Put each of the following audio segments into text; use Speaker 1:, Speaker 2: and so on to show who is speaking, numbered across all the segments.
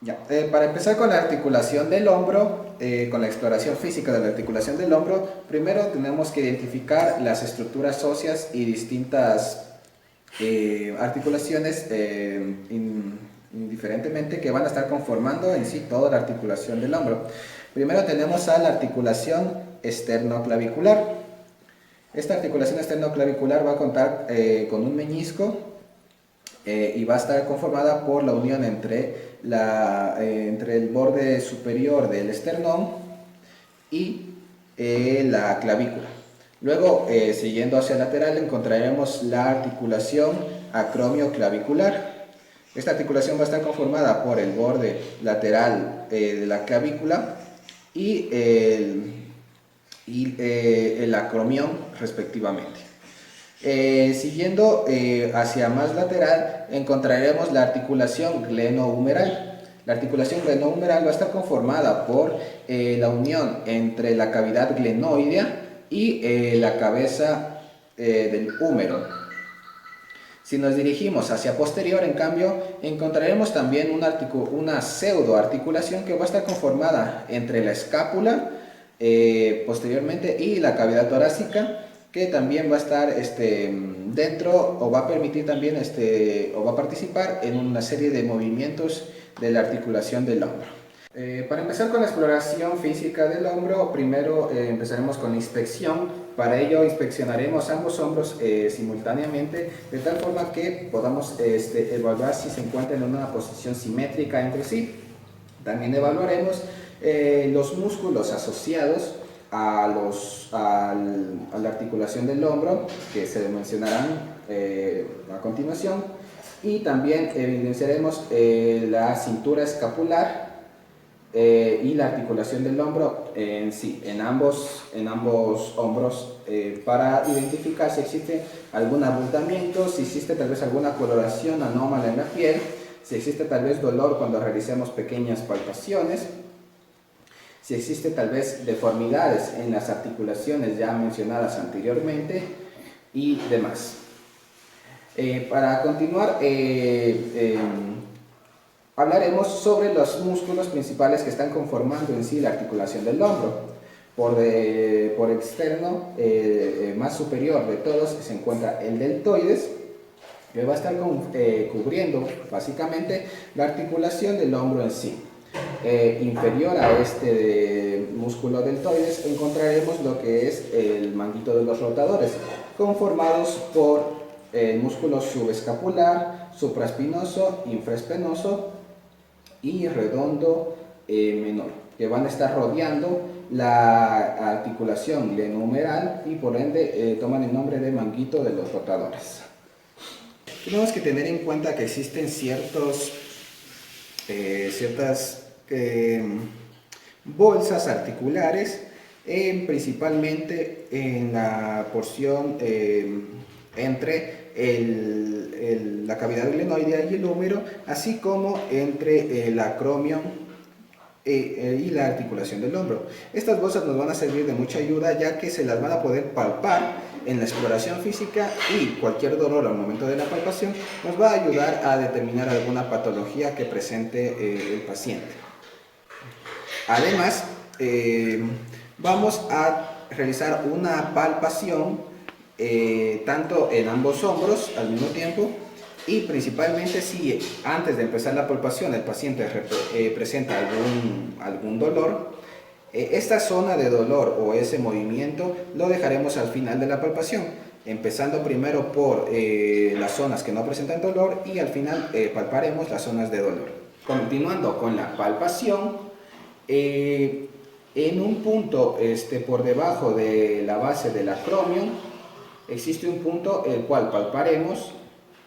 Speaker 1: Ya, para empezar con la articulación del hombro, con la exploración física de la articulación del hombro, primero tenemos que identificar las estructuras óseas y distintas articulaciones indiferentemente que van a estar conformando en sí toda la articulación del hombro. Primero tenemos a la articulación esternoclavicular. Esta articulación esternoclavicular va a contar con un meñisco y va a estar conformada por la unión entre el borde superior del esternón y la clavícula. Luego, siguiendo hacia el lateral, encontraremos la articulación acromioclavicular. Esta articulación va a estar conformada por el borde lateral de la clavícula y el acromión respectivamente. Siguiendo hacia más lateral encontraremos la articulación glenohumeral. La articulación glenohumeral va a estar conformada por la unión entre la cavidad glenoidea y la cabeza del húmero. Si nos dirigimos hacia posterior, en cambio, encontraremos también una pseudoarticulación que va a estar conformada entre la escápula posteriormente y la cavidad torácica, que también va a estar dentro o va a permitir también o va a participar en una serie de movimientos de la articulación del hombro. Para empezar con la exploración física del hombro, primero empezaremos con la inspección. Para ello inspeccionaremos ambos hombros simultáneamente, de tal forma que podamos evaluar si se encuentran en una posición simétrica entre sí. También evaluaremos los músculos asociados a la articulación del hombro, que se mencionarán a continuación, y también evidenciaremos la cintura escapular y la articulación del hombro en sí, en ambos hombros, para identificar si existe algún abultamiento, si existe tal vez alguna coloración anómala en la piel, si existe tal vez dolor cuando realicemos pequeñas palpaciones, si existe tal vez deformidades en las articulaciones ya mencionadas anteriormente y demás. Para continuar, hablaremos sobre los músculos principales que están conformando en sí la articulación del hombro. Por externo, más superior de todos, se encuentra el deltoides, que va a estar cubriendo básicamente la articulación del hombro en sí. Inferior a este músculo deltoides encontraremos lo que es el manguito de los rotadores, conformados por el músculo subescapular, supraespinoso, infraespinoso y redondo menor, que van a estar rodeando la articulación glenohumeral y por ende toman el nombre de manguito de los rotadores. Tenemos que tener en cuenta que existen ciertas bolsas articulares, principalmente en la porción entre la cavidad glenoidea y el húmero, así como entre el acromion y la articulación del hombro. Estas bolsas nos van a servir de mucha ayuda, ya que se las van a poder palpar en la exploración física, y cualquier dolor al momento de la palpación nos va a ayudar a determinar alguna patología que presente el paciente. Además, vamos a realizar una palpación tanto en ambos hombros al mismo tiempo, y principalmente si antes de empezar la palpación el paciente presenta algún dolor, esta zona de dolor o ese movimiento lo dejaremos al final de la palpación, empezando primero por las zonas que no presentan dolor y al final palparemos las zonas de dolor. Continuando con la palpación, en un punto por debajo de la base del acromion existe un punto el cual palparemos,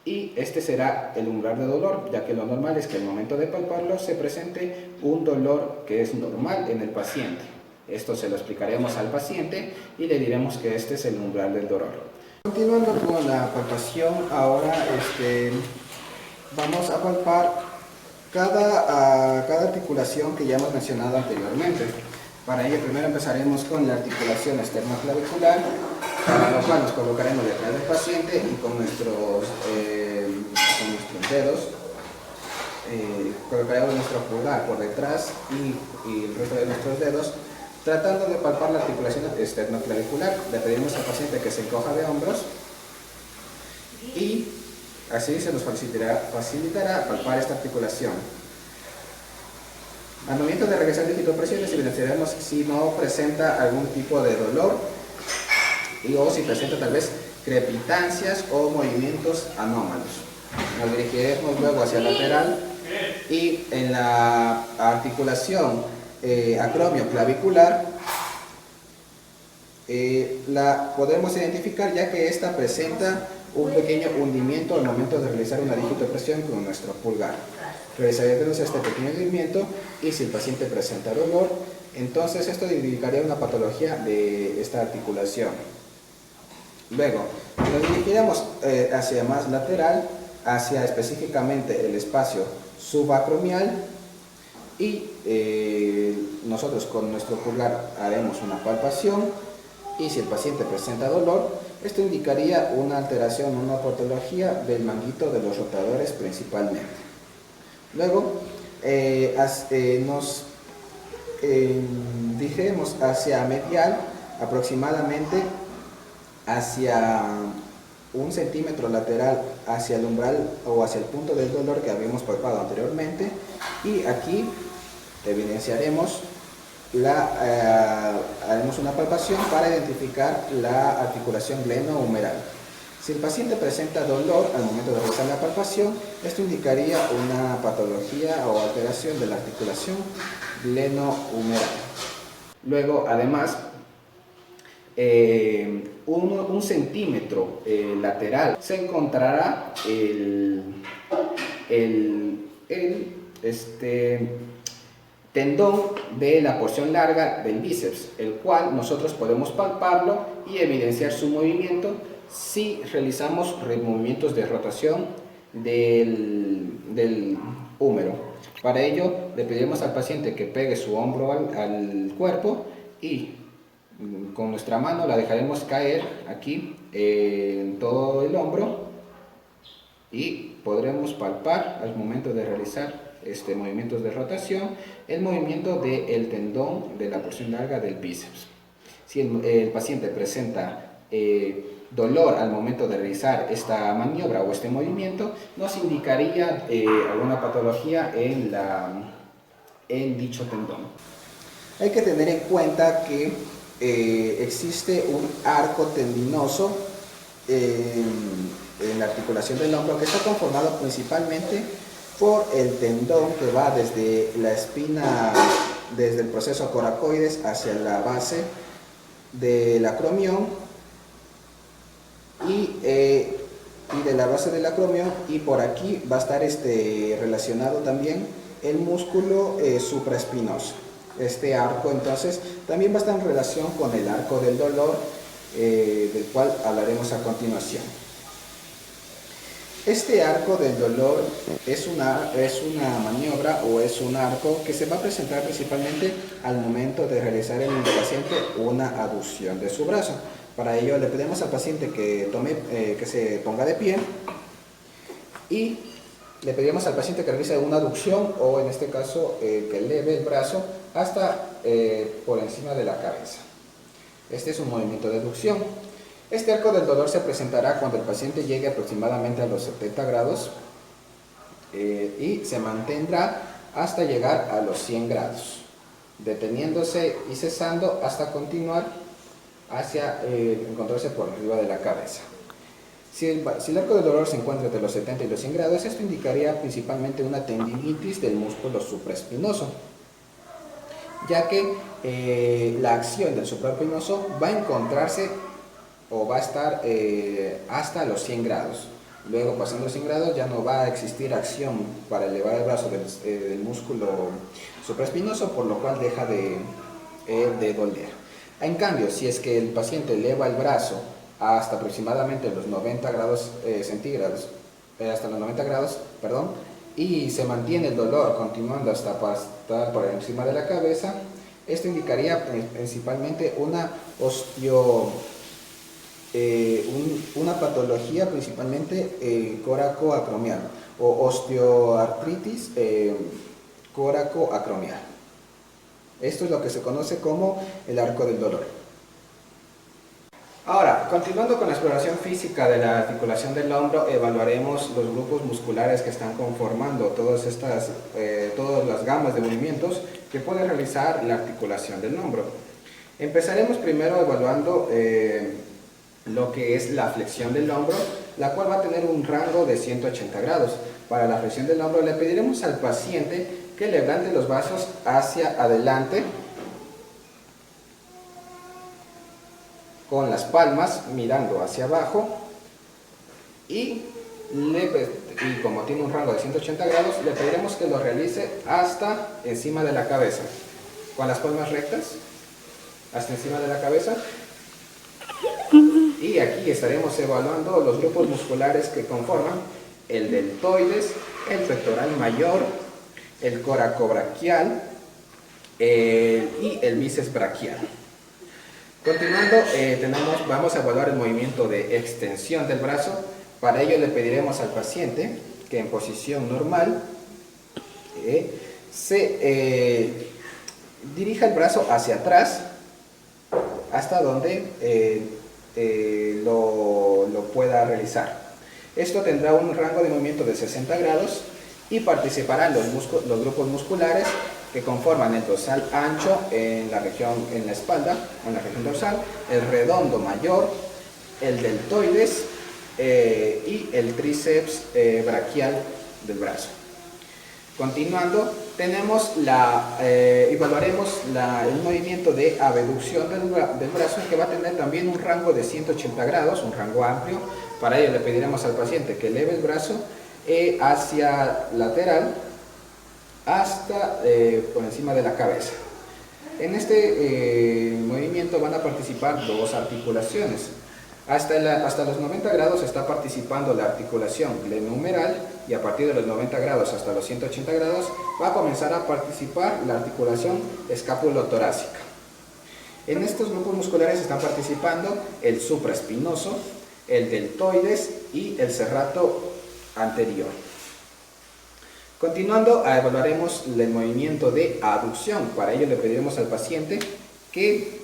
Speaker 1: y este será el umbral de dolor, ya que lo normal es que al momento de palparlo se presente un dolor que es normal en el paciente. Esto se lo explicaremos al paciente y le diremos que este es el umbral del dolor. Continuando con la palpación, ahora vamos a palpar cada articulación que ya hemos mencionado anteriormente. Para ello primero empezaremos con la articulación esternoclavicular, para lo cual nos colocaremos detrás del paciente y con nuestros dedos colocaremos nuestro pulgar por detrás y el resto de nuestros dedos, tratando de palpar la articulación esternoclavicular. Le pedimos al paciente que se encoja de hombros y así se nos facilitará palpar esta articulación. Al momento de realizar digitopresiones evidenciaremos si no presenta algún tipo de dolor o si presenta tal vez crepitancias o movimientos anómalos. Nos dirigiremos luego hacia el lateral y en la articulación acromio-clavicular la podemos identificar, ya que esta presenta un pequeño hundimiento al momento de realizar una digitopresión con nuestro pulgar. Realizaremos este pequeño hundimiento y si el paciente presenta dolor, entonces esto indicaría una patología de esta articulación. Luego, nos dirigiremos hacia más lateral, hacia específicamente el espacio subacromial y nosotros con nuestro pulgar haremos una palpación y si el paciente presenta dolor, esto indicaría una alteración, una patología del manguito de los rotadores principalmente. Luego nos dirigiremos hacia medial, aproximadamente hacia 1 centímetro lateral hacia el umbral o hacia el punto del dolor que habíamos palpado anteriormente, y aquí evidenciaremos haremos una palpación para identificar la articulación glenohumeral. Si el paciente presenta dolor al momento de realizar la palpación, esto indicaría una patología o alteración de la articulación glenohumeral. Luego, además, 1 centímetro lateral se encontrará el tendón de la porción larga del bíceps, el cual nosotros podemos palparlo y evidenciar su movimiento si realizamos movimientos de rotación del húmero. Para ello le pedimos al paciente que pegue su hombro al cuerpo y con nuestra mano la dejaremos caer aquí en todo el hombro y podremos palpar al momento de realizar movimientos de rotación el movimiento del tendón de la porción larga del bíceps. Si el paciente presenta dolor al momento de realizar esta maniobra o este movimiento, nos indicaría alguna patología en dicho tendón. Hay que tener en cuenta que existe un arco tendinoso en la articulación del hombro que está conformado principalmente por el tendón que va desde la espina, desde el proceso coracoides hacia la base del acromión y de la base del acromión, y por aquí va a estar relacionado también el músculo supraespinoso. Este arco entonces también va a estar en relación con el arco del dolor, del cual hablaremos a continuación. Este arco del dolor es una maniobra o es un arco que se va a presentar principalmente al momento de realizar en el paciente una aducción de su brazo. Para ello le pedimos al paciente que se ponga de pie y le pedimos al paciente que realice una aducción, o en este caso que eleve el brazo hasta por encima de la cabeza. Este es un movimiento de aducción. Este arco del dolor se presentará cuando el paciente llegue aproximadamente a los 70 grados y se mantendrá hasta llegar a los 100 grados, deteniéndose y cesando hasta continuar hacia encontrarse por arriba de la cabeza. Si el arco del dolor se encuentra entre los 70 y los 100 grados, esto indicaría principalmente una tendinitis del músculo supraespinoso, ya que la acción del supraespinoso va a encontrarse o va a estar hasta los 100 grados. Luego, pasando los 100 grados, ya no va a existir acción para elevar el brazo del músculo supraespinoso, por lo cual deja de doler. En cambio, si es que el paciente eleva el brazo hasta aproximadamente los 90 grados centígrados, hasta los 90 grados, perdón, y se mantiene el dolor continuando hasta pasar por encima de la cabeza, esto indicaría principalmente una una patología principalmente coracoacromial o osteoartritis coracoacromial. Esto es lo que se conoce como el arco del dolor. Ahora, continuando con la exploración física de la articulación del hombro, evaluaremos los grupos musculares que están conformando todas las gamas de movimientos que puede realizar la articulación del hombro. Empezaremos primero evaluando lo que es la flexión del hombro, la cual va a tener un rango de 180 grados. Para la flexión del hombro le pediremos al paciente que levante los brazos hacia adelante con las palmas mirando hacia abajo y como tiene un rango de 180 grados, le pediremos que lo realice hasta encima de la cabeza, con las palmas rectas hasta encima de la cabeza. Y aquí estaremos evaluando los grupos musculares que conforman el deltoides, el pectoral mayor, el coracobraquial y el bíceps braquial. Continuando, vamos a evaluar el movimiento de extensión del brazo. Para ello le pediremos al paciente que en posición normal se dirija el brazo hacia atrás hasta donde lo pueda realizar. Esto tendrá un rango de movimiento de 60 grados y participarán los grupos musculares que conforman el dorsal ancho en la espalda, en la región dorsal, el redondo mayor, el deltoides y el tríceps braquial del brazo. Continuando, evaluaremos el movimiento de abducción del brazo, que va a tener también un rango de 180 grados, un rango amplio. Para ello le pediremos al paciente que eleve el brazo hacia lateral hasta por encima de la cabeza. En este movimiento van a participar dos articulaciones. Hasta los 90 grados está participando la articulación glenohumeral y a partir de los 90 grados hasta los 180 grados va a comenzar a participar la articulación escapulotorácica. En estos grupos musculares están participando el supraespinoso, el deltoides y el serrato anterior. Continuando, evaluaremos el movimiento de aducción. Para ello le pediremos al paciente que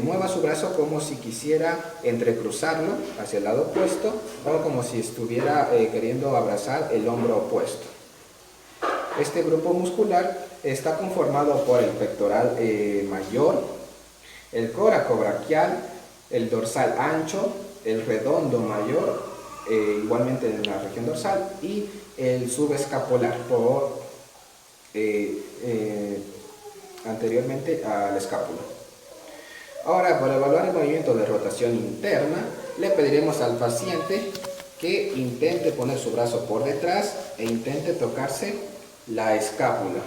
Speaker 1: mueva su brazo como si quisiera entrecruzarlo hacia el lado opuesto o como si estuviera queriendo abrazar el hombro opuesto. Este grupo muscular está conformado por el pectoral mayor, el coracobraquial, el dorsal ancho, el redondo mayor, igualmente en la región dorsal, y el subescapular anteriormente al escápulo. Ahora, para evaluar el movimiento de rotación interna, le pediremos al paciente que intente poner su brazo por detrás e intente tocarse la escápula.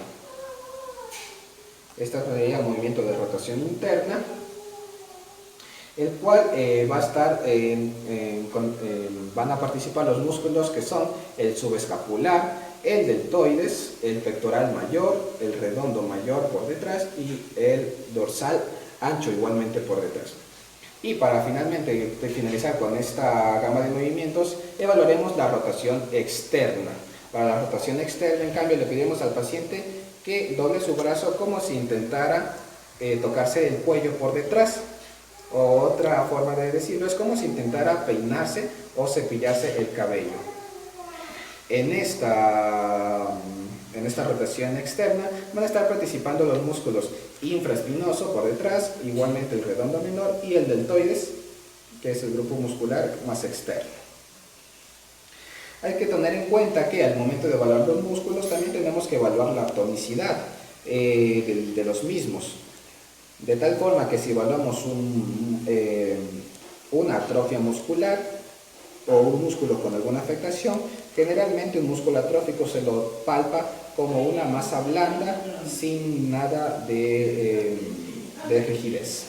Speaker 1: Este sería el movimiento de rotación interna, el cual va a estar van a participar los músculos que son el subescapular, el deltoides, el pectoral mayor, el redondo mayor por detrás y el dorsal ancho igualmente por detrás. Y para finalizar con esta gama de movimientos, evaluaremos la rotación externa. Para la rotación externa, en cambio, le pedimos al paciente que doble su brazo como si intentara tocarse el cuello por detrás. O otra forma de decirlo es como si intentara peinarse o cepillarse el cabello. En esta rotación externa van a estar participando los músculos infraespinoso por detrás, igualmente el redondo menor y el deltoides, que es el grupo muscular más externo. Hay que tener en cuenta que al momento de evaluar los músculos también tenemos que evaluar la tonicidad de los mismos. De tal forma que si evaluamos una atrofia muscular o un músculo con alguna afectación, generalmente un músculo atrófico se lo palpa como una masa blanda sin nada de rigidez.